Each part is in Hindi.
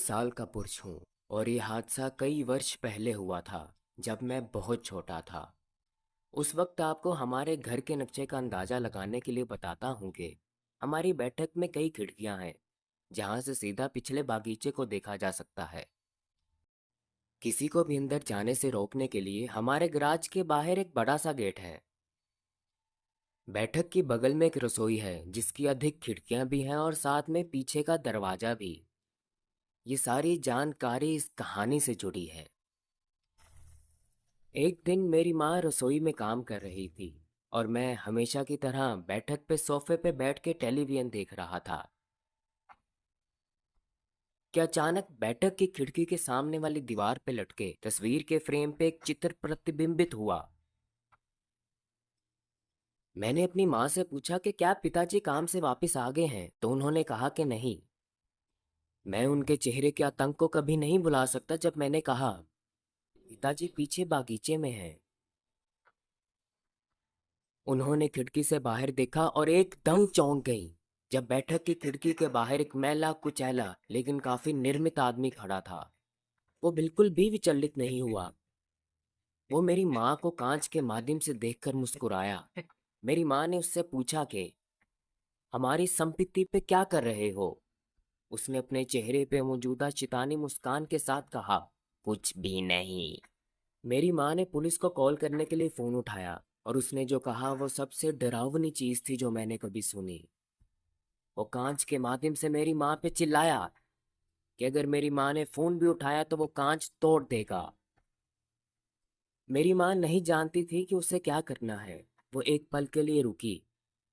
19 साल का पुरुष हूँ और ये हादसा कई वर्ष पहले हुआ था जब मैं बहुत छोटा था। उस वक्त आपको हमारे घर के नक्शे का अंदाज़ा लगाने के लिए बताता हूँ कि हमारी बैठक में कई खिड़कियाँ हैं जहाँ से सीधा पिछले बागीचे को देखा जा सकता है। किसी को भी अंदर जाने से रोकने के लिए हमारे गैराज के बाहर एक बड़ा सा गेट है। बैठक के बगल में एक रसोई है जिसकी अधिक खिड़कियाँ भी हैं और साथ में पीछे का दरवाज़ा भी। ये सारी जानकारी इस कहानी से जुड़ी है। एक दिन मेरी माँ रसोई में काम कर रही थी और मैं हमेशा की तरह बैठक पे सोफे पे बैठ के टेलीविजन देख रहा था कि अचानक बैठक की खिड़की के सामने वाली दीवार पे लटके तस्वीर के फ्रेम पे एक चित्र प्रतिबिंबित हुआ। मैंने अपनी माँ से पूछा कि क्या पिताजी काम से वापस आ गए हैं, तो उन्होंने कहा कि नहीं। मैं उनके चेहरे के आतंक को कभी नहीं भुला सकता जब मैंने कहा, पिताजी पीछे बागीचे में हैं। उन्होंने खिड़की से बाहर देखा और एकदम चौंक गई जब बैठक की खिड़की के बाहर एक मैला कुचैला लेकिन काफी निर्मित आदमी खड़ा था। वो बिल्कुल भी विचलित नहीं हुआ। वो मेरी माँ को कांच के माध्यम से देखकर मुस्कुराया। मेरी माँ ने उससे पूछा कि हमारी संपत्ति पे क्या कर रहे हो। उसने अपने चेहरे पे मौजूदा शैतानी मुस्कान के साथ कहा, कुछ भी नहीं। मेरी माँ ने पुलिस को कॉल करने के लिए फ़ोन उठाया और उसने जो कहा वो सबसे डरावनी चीज़ थी जो मैंने कभी सुनी। वो कांच के माध्यम से मेरी माँ पे चिल्लाया कि अगर मेरी माँ ने फ़ोन भी उठाया तो वो कांच तोड़ देगा। मेरी माँ नहीं जानती थी कि उसे क्या करना है। वो एक पल के लिए रुकी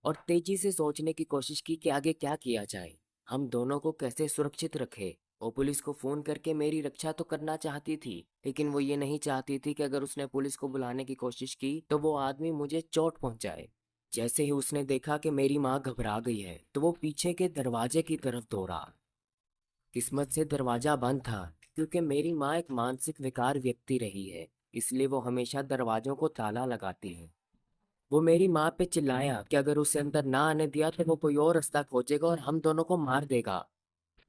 और तेजी से सोचने की कोशिश की कि आगे क्या किया जाए, हम दोनों को कैसे सुरक्षित रखे। वो पुलिस को फ़ोन करके मेरी रक्षा तो करना चाहती थी, लेकिन वो ये नहीं चाहती थी कि अगर उसने पुलिस को बुलाने की कोशिश की तो वो आदमी मुझे चोट पहुंचाए। जैसे ही उसने देखा कि मेरी माँ घबरा गई है तो वो पीछे के दरवाजे की तरफ दौड़ा। किस्मत से दरवाजा बंद था क्योंकि मेरी माँ एक मानसिक विकार व्यक्ति रही है, इसलिए वो हमेशा दरवाजों को ताला लगाती है। वो मेरी माँ पे चिल्लाया कि अगर उसे अंदर ना आने दिया तो वो कोई और रास्ता खोजेगा और हम दोनों को मार देगा।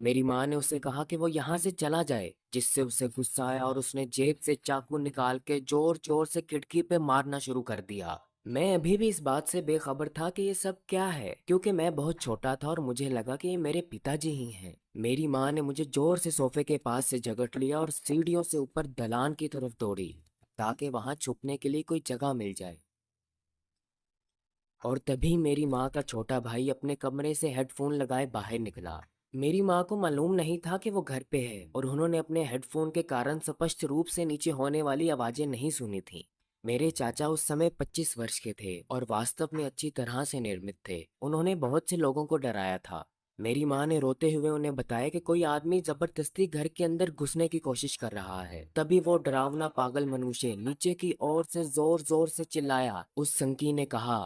मेरी माँ ने उसे कहा कि वो यहाँ से चला जाए, जिससे उसे गुस्सा आया और उसने जेब से चाकू निकाल के जोर जोर से खिड़की पे मारना शुरू कर दिया। मैं अभी भी इस बात से बेखबर था कि ये सब क्या है, क्योंकि मैं बहुत छोटा था और मुझे लगा कि ये मेरे पिताजी ही हैं। मेरी माँ ने मुझे जोर से सोफे के पास से जकड़ लिया और सीढ़ियों से ऊपर दलान की तरफ दौड़ी ताकि वहां छुपने के लिए कोई जगह मिल जाए। और तभी मेरी माँ का छोटा भाई अपने कमरे से हेडफोन लगाए बाहर निकला। मेरी माँ को मालूम नहीं था कि वो घर पे है और उन्होंने अपने हेडफोन के कारण स्पष्ट रूप से नीचे होने वाली आवाजें नहीं सुनी थी। मेरे चाचा उस समय 25 वर्ष के थे और वास्तव में अच्छी तरह से निर्मित थे। उन्होंने बहुत से लोगों को डराया था। मेरी माँ ने रोते हुए उन्हें बताया कि कोई आदमी जबरदस्ती घर के अंदर घुसने की कोशिश कर रहा है। तभी वो डरावना पागल मनुष्य नीचे की ओर से जोर जोर से चिल्लाया। उस संकी ने कहा,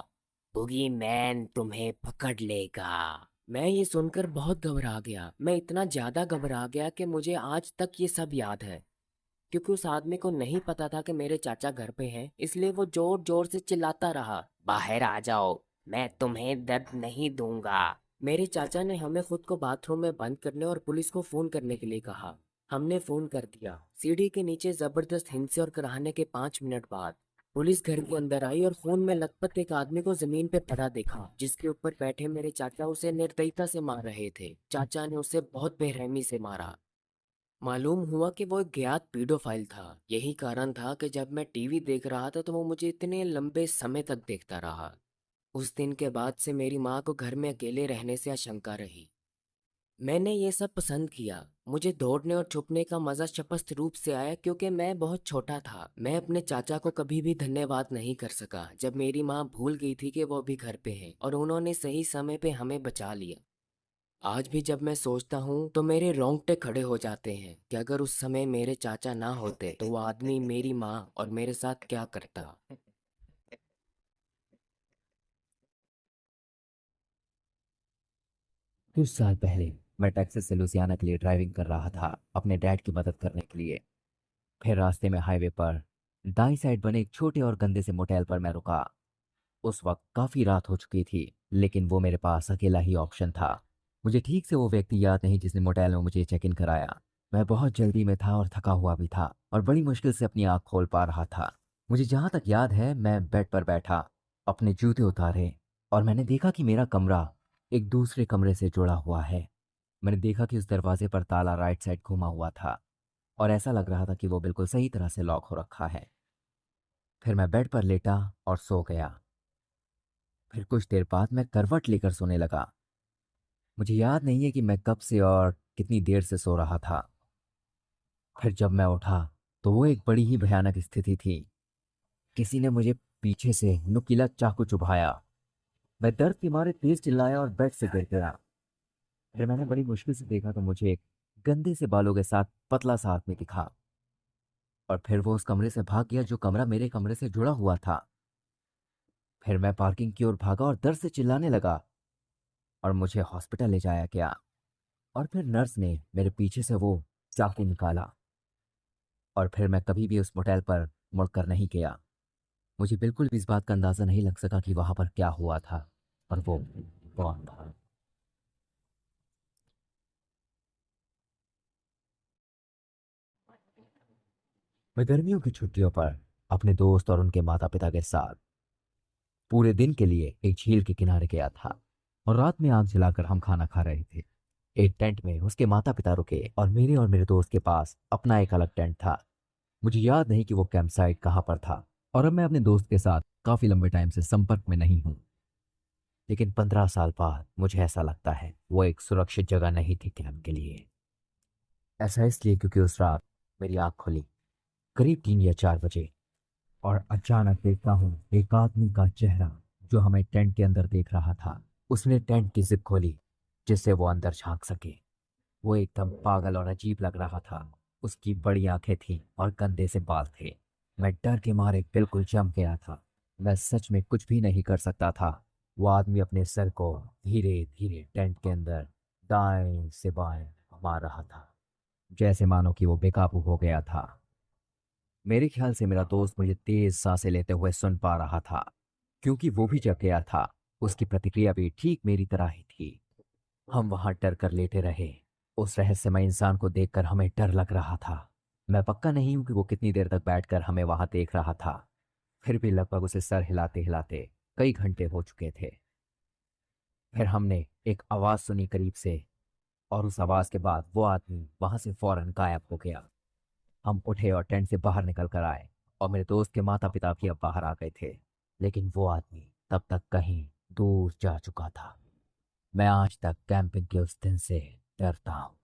बुगी मैन तुम्हें पकड़ लेगा। मैं ये सुनकर बहुत घबरा गया। मैं इतना ज्यादा घबरा गया कि मुझे आज तक ये सब याद है। क्योंकि उस आदमी को नहीं पता था कि मेरे चाचा घर पे हैं, इसलिए वो जोर जोर से चिल्लाता रहा, बाहर आ जाओ, मैं तुम्हें दर्द नहीं दूंगा। मेरे चाचा ने हमें खुद को बाथरूम में बंद करने और पुलिस को फोन करने के लिए कहा। हमने फोन कर दिया। सीढ़ी के नीचे जबरदस्त हिंसे और कराहने के 5 मिनट बाद पुलिस घर के अंदर आई और खून में लथपथ एक आदमी को जमीन पे पड़ा देखा, जिसके ऊपर बैठे मेरे चाचा उसे निर्दयता से मार रहे थे। चाचा ने उसे बहुत बेरहमी से मारा। मालूम हुआ कि वो एक ज्ञात पीडोफाइल था। यही कारण था कि जब मैं टीवी देख रहा था तो वो मुझे इतने लंबे समय तक देखता रहा। उस दिन के बाद से मेरी माँ को घर में अकेले रहने से आशंका रही। मैंने ये सब पसंद किया। मुझे दौड़ने और छुपने का मजा स्पष्ट रूप से आया क्योंकि मैं बहुत छोटा था। मैं अपने चाचा को कभी भी धन्यवाद नहीं कर सका जब मेरी माँ भूल गई थी कि वो भी घर पे है और उन्होंने सही समय पे हमें बचा लिया। आज भी जब मैं सोचता हूँ तो मेरे रोंगटे खड़े हो जाते हैं कि अगर उस समय मेरे चाचा ना होते तो वो आदमी मेरी माँ और मेरे साथ क्या करता। कुछ साल पहले मैं टेक्सास से लुसियाना के लिए ड्राइविंग कर रहा था अपने डैड की मदद करने के लिए। फिर रास्ते में हाईवे पर दाईं साइड बने एक छोटे और गंदे से मोटेल पर मैं रुका। उस वक्त काफी रात हो चुकी थी, लेकिन वो मेरे पास अकेला ही ऑप्शन था। मुझे ठीक से वो व्यक्ति याद नहीं जिसने मोटेल में मुझे चेक इन कराया। मैं बहुत जल्दी में था और थका हुआ भी था और बड़ी मुश्किल से अपनी आँख खोल पा रहा था। मुझे जहाँ तक याद है मैं बेड पर बैठा, अपने जूते उतारे और मैंने देखा कि मेरा कमरा एक दूसरे कमरे से जुड़ा हुआ है। मैंने देखा कि उस दरवाजे पर ताला राइट साइड घुमा हुआ था और ऐसा लग रहा था कि वो बिल्कुल सही तरह से लॉक हो रखा है। फिर मैं बेड पर लेटा और सो गया। फिर कुछ देर बाद मैं करवट लेकर सोने लगा। मुझे याद नहीं है कि मैं कब से और कितनी देर से सो रहा था। फिर जब मैं उठा तो वो एक बड़ी ही भयानक स्थिति थी। किसी ने मुझे पीछे से नुकीला चाकू चुभाया। मैं दर्द के मारे तेज चिल्लाया और बेड से गिर गया। फिर मैंने बड़ी मुश्किल से देखा तो मुझे एक गंदे से बालों के साथ पतला सा आदमी दिखा और फिर वो उस कमरे से भाग गया जो कमरा मेरे कमरे से जुड़ा हुआ था। फिर मैं पार्किंग की ओर भागा और दर्द से चिल्लाने लगा और मुझे हॉस्पिटल ले जाया गया। और फिर नर्स ने मेरे पीछे से वो चाकू निकाला और फिर मैं कभी भी उस मोटेल पर मुड़कर नहीं गया। मुझे बिल्कुल भी इस बात का अंदाजा नहीं लग सका कि वहां पर क्या हुआ था और वो कौन था। मैं गर्मियों की छुट्टियों पर अपने दोस्त और उनके माता पिता के साथ पूरे दिन के लिए एक झील के किनारे गया था और रात में आग जलाकर हम खाना खा रहे थे। एक टेंट में उसके माता पिता रुके और मेरे दोस्त के पास अपना एक अलग टेंट था। मुझे याद नहीं कि वो कैंप साइट कहाँ पर था और अब मैं अपने दोस्त के साथ काफी लंबे टाइम से संपर्क में नहीं हूँ। लेकिन 15 साल बाद मुझे ऐसा लगता है वो एक सुरक्षित जगह नहीं थी कैंप के लिए। ऐसा इसलिए क्योंकि उस रात मेरी आंख खुली करीब 3 या 4 बजे और अचानक देखता हूँ एक आदमी का चेहरा जो हमें टेंट के अंदर देख रहा था। उसने टेंट की जिप खोली जिससे वो अंदर झांक सके। वो एकदम पागल और अजीब लग रहा था। उसकी बड़ी आंखें थीं और गंदे से बाल थे। मैं डर के मारे बिल्कुल जम गया था। मैं सच में कुछ भी नहीं कर सकता था। वो आदमी अपने सर को धीरे धीरे टेंट के अंदर दाएं से बाएं घुमा रहा था जैसे मानो कि वो बेकाबू हो गया था। मेरे ख्याल से मेरा दोस्त मुझे तेज सांसें लेते हुए सुन पा रहा था क्योंकि वो भी जग गया था। उसकी प्रतिक्रिया भी ठीक मेरी तरह ही थी। हम वहां डर कर लेटे रहे। उस रहस्यमय इंसान को देखकर हमें डर लग रहा था। मैं पक्का नहीं हूं कि वो कितनी देर तक बैठकर हमें वहां देख रहा था। फिर भी लगभग उसे सर हिलाते हिलाते कई घंटे हो चुके थे। फिर हमने एक आवाज सुनी करीब से और उस आवाज के बाद वो आदमी वहां से फौरन गायब हो गया। हम उठे और टेंट से बाहर निकल कर आए और मेरे दोस्त के माता पिता भी अब बाहर आ गए थे। लेकिन वो आदमी तब तक कहीं दूर जा चुका था। मैं आज तक कैंपिंग के उस दिन से डरता हूँ।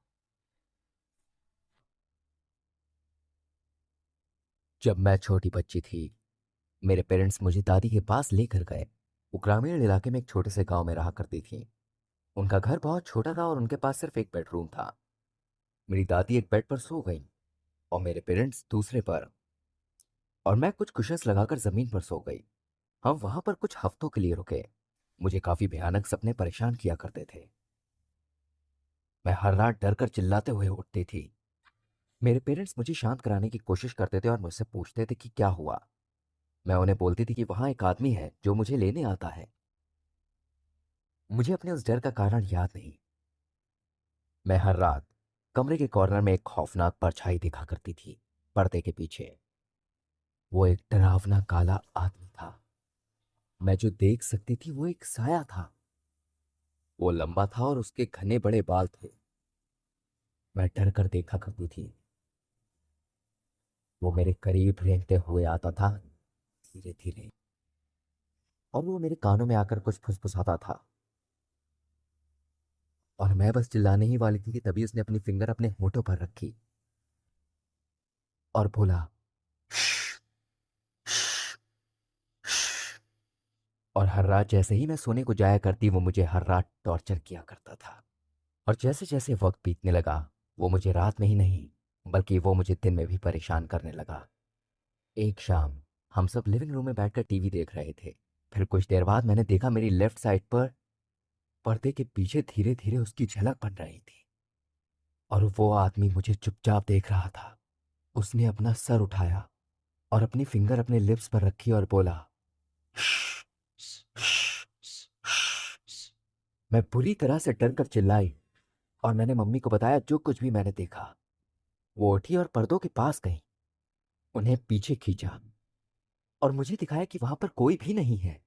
जब मैं छोटी बच्ची थी मेरे पेरेंट्स मुझे दादी के पास लेकर गए। वो ग्रामीण इलाके में एक छोटे से गांव में रहा करती थी। उनका घर बहुत छोटा था और उनके पास सिर्फ एक बेडरूम था। मेरी दादी एक बेड पर सो गई और मेरे पेरेंट्स दूसरे पर और मैं कुछ कुशन्स लगाकर जमीन पर सो गई। हम वहां पर कुछ हफ्तों के लिए रुके। मुझे काफी भयानक सपने परेशान किया करते थे। मैं हर रात डर कर चिल्लाते हुए उठती थी। मेरे पेरेंट्स मुझे शांत कराने की कोशिश करते थे और मुझसे पूछते थे कि क्या हुआ। मैं उन्हें बोलती थी कि वहां एक आदमी है जो मुझे लेने आता है। मुझे अपने उस डर का कारण याद नहीं। मैं हर रात कमरे के कॉर्नर में एक खौफनाक परछाई देखा करती थी। पर्दे के पीछे वो एक डरावना काला आदमी था। मैं जो देख सकती थी वो एक साया था। वो लंबा था और उसके घने बड़े बाल थे। मैं डर कर देखा करती थी। वो मेरे करीब रेंगते हुए आता था धीरे धीरे और वो मेरे कानों में आकर कुछ फुसफुसाता था और मैं बस चिल्लाने ही वाली थी कि तभी उसने अपनी फिंगर अपने होठों पर रखी और बोला "श्श, श्श, श्श।" और हर रात जैसे ही मैं सोने को जाया करती वो मुझे हर रात टॉर्चर किया करता था। और जैसे जैसे वक्त बीतने लगा वो मुझे रात में ही नहीं बल्कि वो मुझे दिन में भी परेशान करने लगा। एक शाम हम सब लिविंग रूम में बैठकर टीवी देख रहे थे। फिर कुछ देर बाद मैंने देखा मेरी लेफ्ट साइड पर पर्दे के पीछे धीरे धीरे उसकी झलक बन रही थी और वो आदमी मुझे चुपचाप देख रहा था। उसने अपना सर उठाया और अपनी फिंगर अपने लिप्स पर रखी और बोला "श्श, श्श, श्श।" मैं बुरी तरह से डर कर चिल्लाई और मैंने मम्मी को बताया जो कुछ भी मैंने देखा। वो उठी और पर्दों के पास गई, उन्हें पीछे खींचा और मुझे दिखाया कि वहां पर कोई भी नहीं है।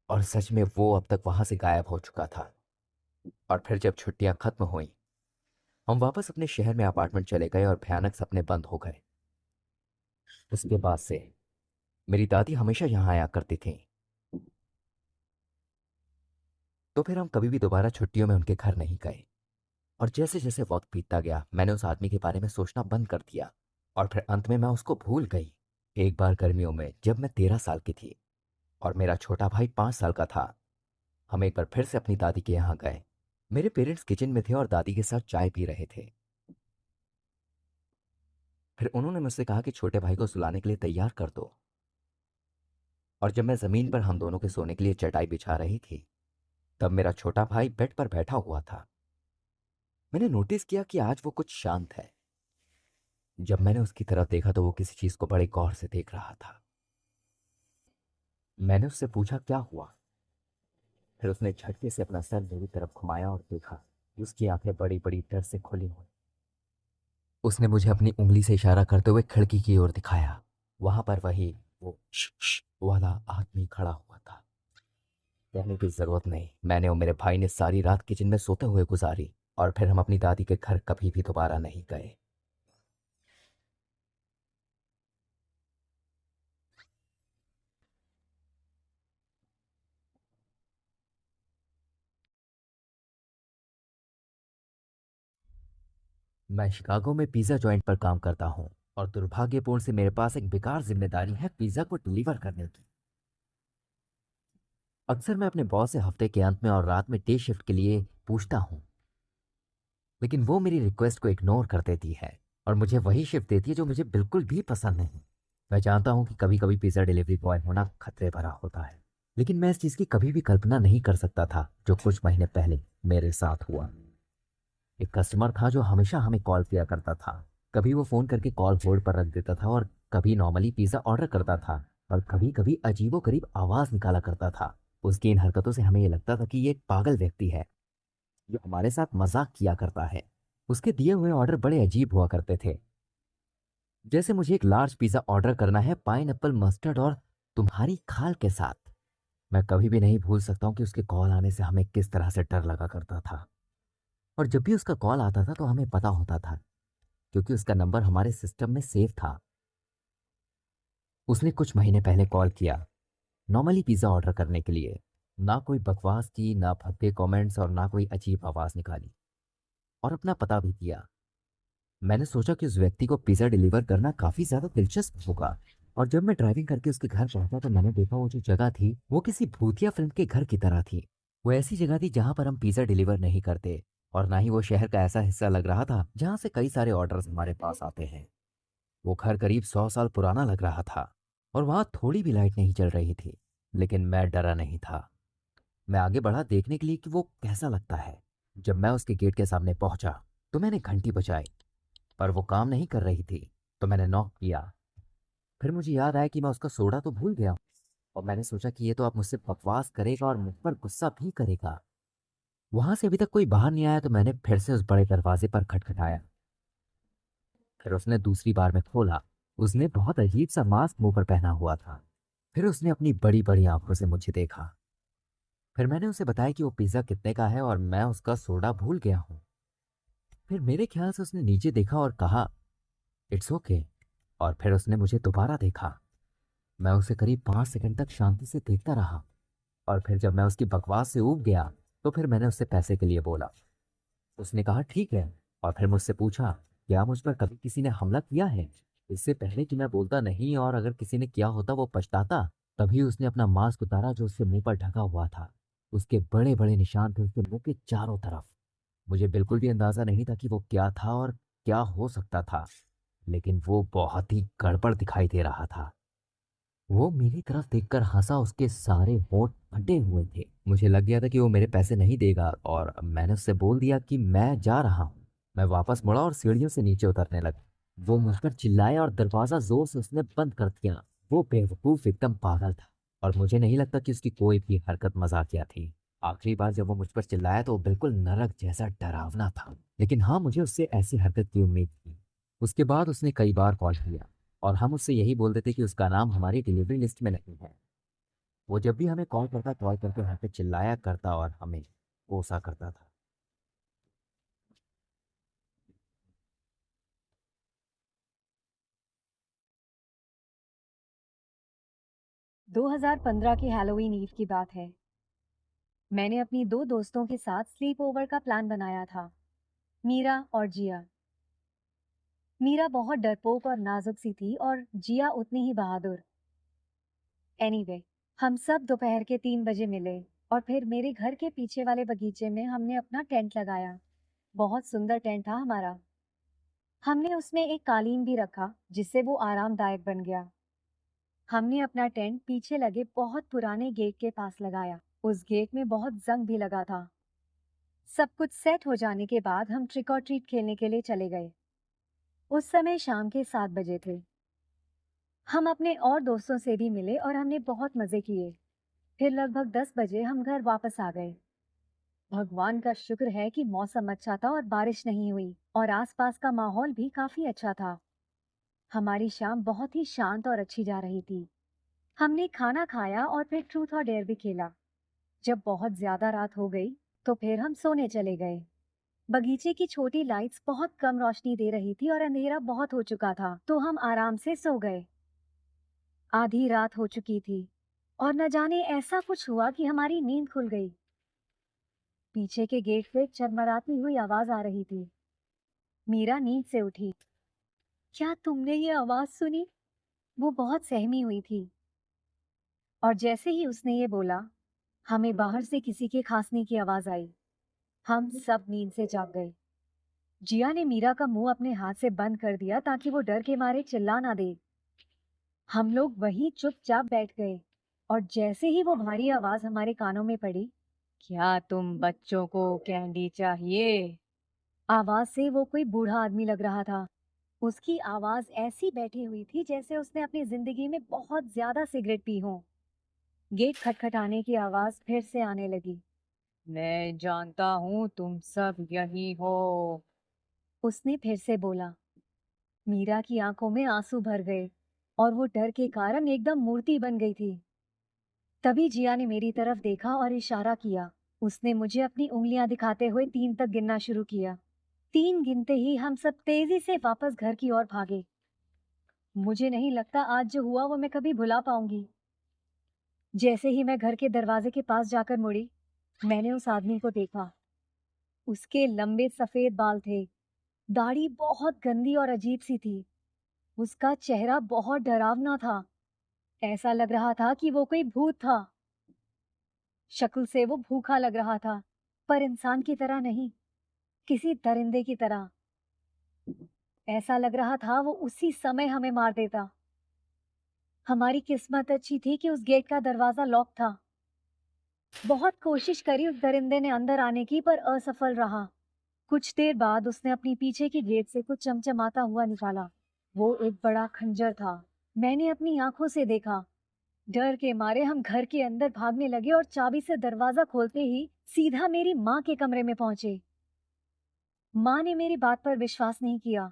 और सच में वो अब तक वहां से गायब हो चुका था। और फिर जब छुट्टियां खत्म हुई, हम वापस अपने शहर में अपार्टमेंट चले गए और भयानक सपने बंद हो गए। उसके बाद से मेरी दादी हमेशा यहाँ आया करती थी। तो फिर हम कभी भी दोबारा छुट्टियों में उनके घर नहीं गए। और जैसे जैसे वक्त बीतता गया, मैंने उस आदमी के बारे में सोचना बंद कर दिया। और फिर अंत में मैं उसको भूल गई। एक बार गर्मियों में जब मैं 13 साल की थी और मेरा छोटा भाई 5 साल का था, हम एक बार फिर से अपनी दादी के यहाँ गए। मेरे पेरेंट्स किचन में थे और दादी के साथ चाय पी रहे थे। फिर उन्होंने मुझसे कहा कि छोटे भाई को सुलाने के लिए तैयार कर दो। और जब मैं जमीन पर हम दोनों के सोने के लिए चटाई बिछा रही थी, तब मेरा छोटा भाई बेड पर बैठा हुआ था। मैंने नोटिस किया कि आज वो कुछ शांत है। जब मैंने उसकी तरफ देखा तो वो किसी चीज को बड़े गौर से देख रहा था। मैंने उससे पूछा क्या हुआ। फिर उसने झटके से अपना सर मेरी तरफ घुमाया और देखा। उसकी आंखें बड़ी बड़ी डर से खुली हुई। उसने मुझे अपनी उंगली से इशारा करते हुए खिड़की की ओर दिखाया। वहां पर वही वो श वाला आदमी खड़ा हुआ था। कहने की जरूरत नहीं, मैंने और मेरे भाई ने सारी रात किचन में सोते हुए गुजारी। और फिर हम अपनी दादी के घर कभी भी दोबारा नहीं गए। मैं शिकागो में पिज्ज़ा जॉइंट पर काम करता हूँ और दुर्भाग्यपूर्ण से मेरे पास एक बेकार जिम्मेदारी है पिज्ज़ा को डिलीवर करने की। अक्सर मैं अपने बॉस से हफ्ते के अंत में और रात में डे शिफ्ट के लिए पूछता हूँ, लेकिन वो मेरी रिक्वेस्ट को इग्नोर कर देती है और मुझे वही शिफ्ट देती है जो मुझे बिल्कुल भी पसंद नहीं। मैं जानता हूँ कि कभी कभी पिज़्ज़ा डिलीवरी बॉय होना खतरे भरा होता है, लेकिन मैं इस चीज़ की कभी भी कल्पना नहीं कर सकता था जो कुछ महीने पहले मेरे साथ हुआ। एक कस्टमर था जो हमेशा हमें कॉल किया करता था। कभी वो फ़ोन करके कॉल होल्ड पर रख देता था और कभी नॉर्मली पिज़्ज़ा ऑर्डर करता था और कभी कभी अजीबोगरीब आवाज़ निकाला करता था। उसकी इन हरकतों से हमें ये लगता था कि ये एक पागल व्यक्ति है जो हमारे साथ मजाक किया करता है। उसके दिए हुए ऑर्डर बड़े अजीब हुआ करते थे। जैसे मुझे एक लार्ज पिज़्ज़ा ऑर्डर करना है पाइनएप्पल मस्टर्ड और तुम्हारी खाल के साथ। मैं कभी भी नहीं भूल सकता हूँ कि उसके कॉल आने से हमें किस तरह से डर लगा करता था। और जब भी उसका कॉल आता था तो हमें पता होता था, क्योंकि उसका नंबर हमारे सिस्टम में सेव था। उसने कुछ महीने पहले कॉल किया नॉर्मली पिज़्ज़ा ऑर्डर करने के लिए। ना कोई बकवास की, ना भद्दे कमेंट्स और ना कोई अजीब आवाज़ निकाली, और अपना पता भी दिया। मैंने सोचा कि उस व्यक्ति को पिज़्ज़ा डिलीवर करना काफ़ी ज़्यादा दिलचस्प होगा। और जब मैं ड्राइविंग करके उसके घर पहुंचा तो मैंने देखा वो जो जगह थी वो किसी भूतिया फिल्म के घर की तरह थी। वो ऐसी जगह थी जहां पर हम पिज़्ज़ा डिलीवर नहीं करते, और ना ही वो शहर का ऐसा हिस्सा लग रहा था जहां से कई सारे ऑर्डर्स हमारे पास आते हैं। वो घर करीब 100 साल पुराना लग रहा था और वहां थोड़ी भी लाइट नहीं जल रही थी। लेकिन मैं डरा नहीं था। मैं आगे बढ़ा देखने के लिए कि वो कैसा लगता है। जब मैं उसके गेट के सामने पहुंचा तो मैंने घंटी बजाई, पर वो काम नहीं कर रही थी। तो मैंने नॉक किया। फिर मुझे याद आया कि मैं उसका सोडा तो भूल गया, और मैंने सोचा कि ये तो अब मुझसे बकवास करेगा और मुझ पर गुस्सा भी करेगा। वहां से अभी तक कोई बाहर नहीं आया तो मैंने फिर से उस बड़े दरवाजे पर खटखटाया। फिर उसने दूसरी बार में खोला। उसने बहुत अजीब सा मास्क मुंह पर पहना हुआ था। फिर उसने अपनी बड़ी बड़ी आंखों से मुझे देखा। फिर मैंने उसे बताया कि वो पिज्ज़ा कितने का है और मैं उसका सोडा भूल गया हूँ। फिर मेरे ख्याल से उसने नीचे देखा और कहा इट्स ओके। और फिर उसने मुझे दोबारा देखा। मैं उसे करीब 5 सेकंड तक शांति से देखता रहा, और फिर जब मैं उसकी बकवास से ऊब गया तो फिर मैंने उससे पैसे के लिए बोला। उसने कहा ठीक है, और फिर मुझसे पूछा क्या मुझ पर कभी किसी ने हमला किया है। इससे पहले कि मैं बोलता नहीं और अगर किसी ने किया होता वो पछताता, तभी उसने अपना मास्क उतारा जो उसके मुंह पर ढका हुआ था। उसके बड़े बड़े निशान थे उसके मुंह के चारों तरफ। मुझे बिल्कुल भी अंदाजा नहीं था कि वो क्या था और क्या हो सकता था, लेकिन वो बहुत ही गड़बड़ दिखाई दे रहा था। वो मेरी तरफ देखकर हंसा, उसके सारे होंठ फटे हुए थे। मुझे लग गया था कि वो मेरे पैसे नहीं देगा और मैंने उससे बोल दिया कि मैं जा रहा हूँ। मैं वापस मुड़ा और सीढ़ियों से नीचे उतरने लगा। वो मुझ पर चिल्लाया और दरवाजा जोर से उसने बंद कर दिया। वो बेवकूफ एकदम पागल था, और मुझे नहीं लगता कि उसकी कोई भी हरकत मजाकिया थी। आखिरी बार जब वो मुझ पर चिल्लाया तो वो बिल्कुल नरक जैसा डरावना था, लेकिन हाँ मुझे उससे ऐसी हरकत की उम्मीद थी। उसके बाद उसने कई बार कॉल किया और हम उससे यही बोलते थे कि उसका नाम हमारी डिलीवरी लिस्ट में नहीं है। वो जब भी हमें कॉल करके हम पे चिल्लाया करता और हमें कोसा करता था। 2015 की हैलोवीन ईव की बात है। मैंने अपनी दो दोस्तों के साथ स्लीप ओवर का प्लान बनाया था, मीरा और जिया। मीरा बहुत डरपोक और नाजुक सी थी और जिया उतनी ही बहादुर। एनीवे, हम सब दोपहर के 3 बजे मिले और फिर मेरे घर के पीछे वाले बगीचे में हमने अपना टेंट लगाया। बहुत सुंदर टेंट था हमारा। हमने उसमें एक कालीन भी रखा जिससे वो आरामदायक बन गया। हमने अपना टेंट पीछे लगे बहुत पुराने गेट के पास लगाया। उस गेट में बहुत जंग भी लगा था। सब कुछ सेट हो जाने के बाद हम ट्रिक और ट्रीट खेलने के लिए चले गए। उस समय शाम के 7 बजे थे। हम अपने और दोस्तों से भी मिले और हमने बहुत मजे किए। फिर लगभग 10 बजे हम घर वापस आ गए। भगवान का शुक्र है कि मौसम अच्छा था और बारिश नहीं हुई और आसपास का माहौल भी काफी अच्छा था। हमारी शाम बहुत ही शांत और अच्छी जा रही थी। हमने खाना खाया और फिर ट्रूथ और डेयर भी खेला। जब बहुत ज्यादा रात हो गई तो फिर हम सोने चले गए। बगीचे की छोटी लाइट्स बहुत कम रोशनी दे रही थी और अंधेरा बहुत हो चुका था, तो हम आराम से सो गए। आधी रात हो चुकी थी और न जाने ऐसा कुछ हुआ कि हमारी नींद खुल गई। पीछे के गेट से चरमराती हुई आवाज आ रही थी। मीरा नींद से उठी। क्या तुमने ये आवाज सुनी? वो बहुत सहमी हुई थी और जैसे ही उसने ये बोला, हमें बाहर से किसी के खांसने की आवाज आई। हम सब नींद से जाग गए। जिया ने मीरा का मुंह अपने हाथ से बंद कर दिया ताकि वो डर के मारे चिल्ला ना दे। हम लोग वहीं चुपचाप बैठ गए और जैसे ही वो भारी आवाज हमारे कानों में पड़ी, क्या तुम बच्चों को कैंडी चाहिए? आवाज से वो कोई बूढ़ा आदमी लग रहा था। उसकी आवाज ऐसी बैठी हुई थी जैसे उसने अपनी जिंदगी में बहुत ज्यादा सिगरेट पी हो। गेट खटखटाने की आवाज फिर से आने लगी। मैं जानता हूँ तुम सब यही हो, उसने फिर से बोला। मीरा की आंखों में आंसू भर गए और वो डर के कारण एकदम मूर्ति बन गई थी। तभी जिया ने मेरी तरफ देखा और इशारा किया। उसने मुझे अपनी उंगलियां दिखाते हुए 3 तक गिनना शुरू किया। 3 गिनते ही हम सब तेजी से वापस घर की ओर भागे। मुझे नहीं लगता आज जो हुआ वो मैं कभी भुला पाऊंगी। जैसे ही मैं घर के दरवाजे के पास जाकर मुड़ी, मैंने उस आदमी को देखा। उसके लंबे सफेद बाल थे, दाढ़ी बहुत गंदी और अजीब सी थी। उसका चेहरा बहुत डरावना था। ऐसा लग रहा था कि वो कोई भूत था। शक्ल से वो भूखा लग रहा था, पर इंसान की तरह नहीं, किसी दरिंदे की तरह। ऐसा लग रहा था वो उसी समय हमें मार देता। हमारी किस्मत अच्छी थी कि उस गेट का दरवाजा लॉक था। बहुत कोशिश करी उस दरिंदे ने अंदर आने की, पर असफल रहा। कुछ देर बाद उसने अपनी पीछे की गेट से कुछ चमचमाता हुआ निकाला। वो एक बड़ा खंजर था। मैंने अपनी आंखों से देखा। डर के मारे हम घर के अंदर भागने लगे और चाबी से दरवाजा खोलते ही सीधा मेरी माँ के कमरे में पहुंचे। माँ ने मेरी बात पर विश्वास नहीं किया,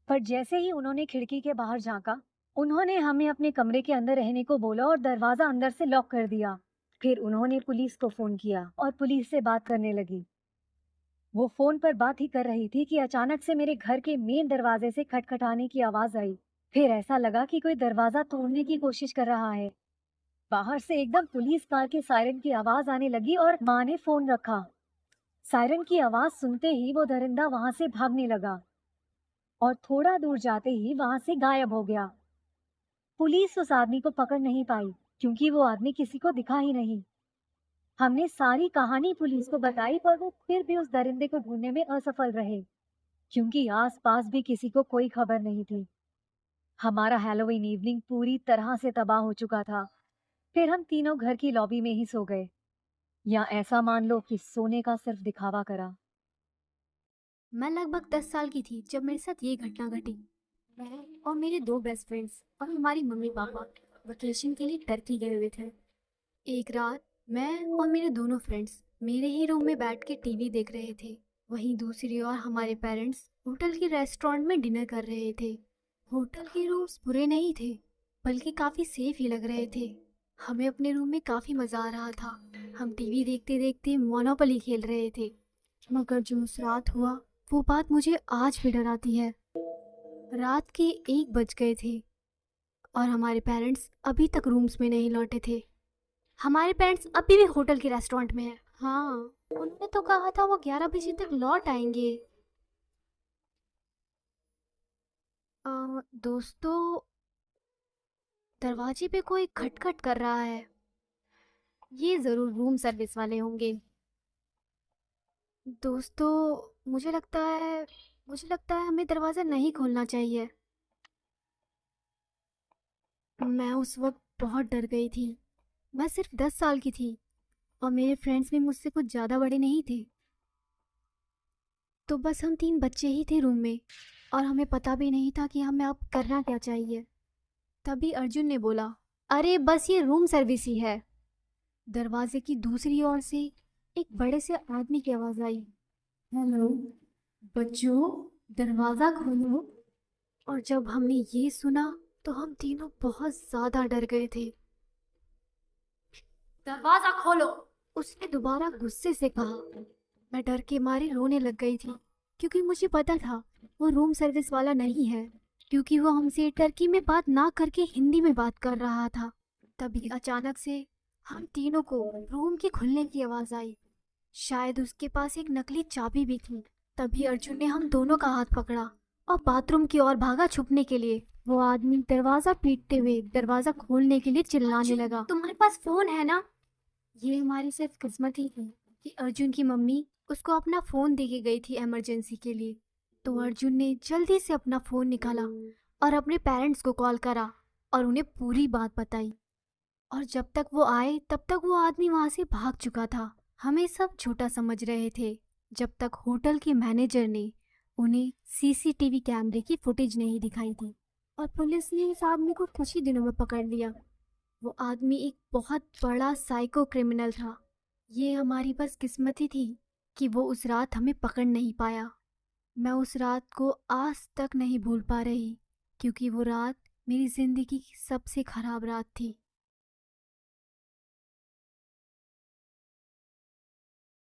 पर जैसे ही उन्होंने खिड़की के बाहर झांका, उन्होंने हमें अपने कमरे के अंदर रहने को बोला और दरवाजा अंदर से लॉक कर दिया। फिर उन्होंने पुलिस को फोन किया और पुलिस से बात करने लगी। वो फोन पर बात ही कर रही थी कि अचानक से मेरे घर के मेन दरवाजे से खटखटाने की आवाज आई। फिर ऐसा लगा कि कोई दरवाजा तोड़ने की कोशिश कर रहा है। बाहर से एकदम पुलिस कार के सायरन की आवाज आने लगी और माँ ने फोन रखा। सायरन की आवाज सुनते ही वो दरिंदा वहां से भागने लगा और थोड़ा दूर जाते ही वहां से गायब हो गया। पुलिस उस आदमी को पकड़ नहीं पाई क्योंकि वो आदमी किसी को दिखा ही नहीं। हमने सारी कहानी पुलिस को बताई, पर वो फिर भी उस दरिंदे को ढूंढने में असफल रहे क्योंकि आसपास भी किसी को कोई खबर नहीं थी। हमारा हैलोवीन इवनिंग पूरी तरह से तबाह हो चुका था। फिर हम तीनों घर की लॉबी में ही सो गए, या ऐसा मान लो कि सोने का सिर्फ दिखावा करा। मैं लगभग 10 साल की थी जब मेरे साथ ये घटना घटी। मैं और मेरे दो बेस्ट फ्रेंड्स और हमारी मम्मी पापा वेकेशन के लिए टर्की गए हुए थे। एक रात मैं और मेरे दोनों फ्रेंड्स मेरे ही रूम में बैठ के टीवी देख रहे थे। वहीं दूसरी ओर हमारे पेरेंट्स होटल के रेस्टोरेंट में डिनर कर रहे थे। होटल के रूम्स बुरे नहीं थे, बल्कि काफ़ी सेफ ही लग रहे थे। हमें अपने रूम में काफ़ी मज़ा आ रहा था। हम टीवी देखते देखते मोनोपोली खेल रहे थे। मगर जो उस रात हुआ, वो बात मुझे आज भी डराती है। रात के 1 बज गए थे और हमारे पेरेंट्स अभी तक रूम्स में नहीं लौटे थे। हमारे पेरेंट्स अभी भी होटल के रेस्टोरेंट में हैं। हाँ, उन्होंने तो कहा था वो 11 बजे तक लौट आएंगे। दोस्तों, दरवाजे पे कोई खटखट कर रहा है। ये ज़रूर रूम सर्विस वाले होंगे। दोस्तों, मुझे लगता है हमें दरवाज़ा नहीं खोलना चाहिए। मैं उस वक्त बहुत डर गई थी। मैं सिर्फ 10 साल की थी और मेरे फ्रेंड्स भी मुझसे कुछ ज़्यादा बड़े नहीं थे। तो बस हम 3 बच्चे ही थे रूम में और हमें पता भी नहीं था कि हमें अब करना क्या चाहिए। तभी अर्जुन ने बोला, अरे बस ये रूम सर्विस ही है। दरवाजे की दूसरी ओर से एक बड़े से आदमी की आवाज़ आई, हेलो बच्चों, दरवाज़ा खोलो। और जब हमने ये सुना तो हम तीनों बहुत ज़्यादा डर गए थे। दरवाज़ा खोलो, उसने दोबारा गुस्से से कहा। मैं डर के मारे रोने लग गई थी, क्योंकि मुझे पता था वो रूम सर्विस वाला नहीं है, क्योंकि वो हमसे टर्की में बात ना करके हिंदी में बात कर रहा था। तभी अचानक से हम तीनों को रूम के खुलने की आवाज़ आई। शायद उसके पास एक नकली चाबी भी थी। तभी अर्जुन ने हम दोनों का हाथ पकड़ा और बाथरूम की ओर भागा छुपने के लिए। वो आदमी दरवाज़ा पीटते हुए दरवाज़ा खोलने के लिए चिल्लाने लगा, तुम्हारे पास फ़ोन है ना? ये हमारी सिर्फ किस्मत ही थी कि अर्जुन की मम्मी उसको अपना फ़ोन दे के गई थी इमरजेंसी के लिए। तो अर्जुन ने जल्दी से अपना फ़ोन निकाला और अपने पेरेंट्स को कॉल करा और उन्हें पूरी बात बताई। और जब तक वो आए तब तक वो आदमी वहाँ से भाग चुका था। हमें सब झूठा समझ रहे थे जब तक होटल के मैनेजर ने उन्हें सीसीटीवी कैमरे की फुटेज नहीं दिखाई थी और पुलिस ने उस आदमी को कुछ ही दिनों में पकड़ लिया। वो आदमी एक बहुत बड़ा साइको क्रिमिनल था। ये हमारी बस किस्मत ही थी कि वो उस रात हमें पकड़ नहीं पाया। मैं उस रात को आज तक नहीं भूल पा रही, क्योंकि वो रात मेरी ज़िंदगी की सबसे ख़राब रात थी।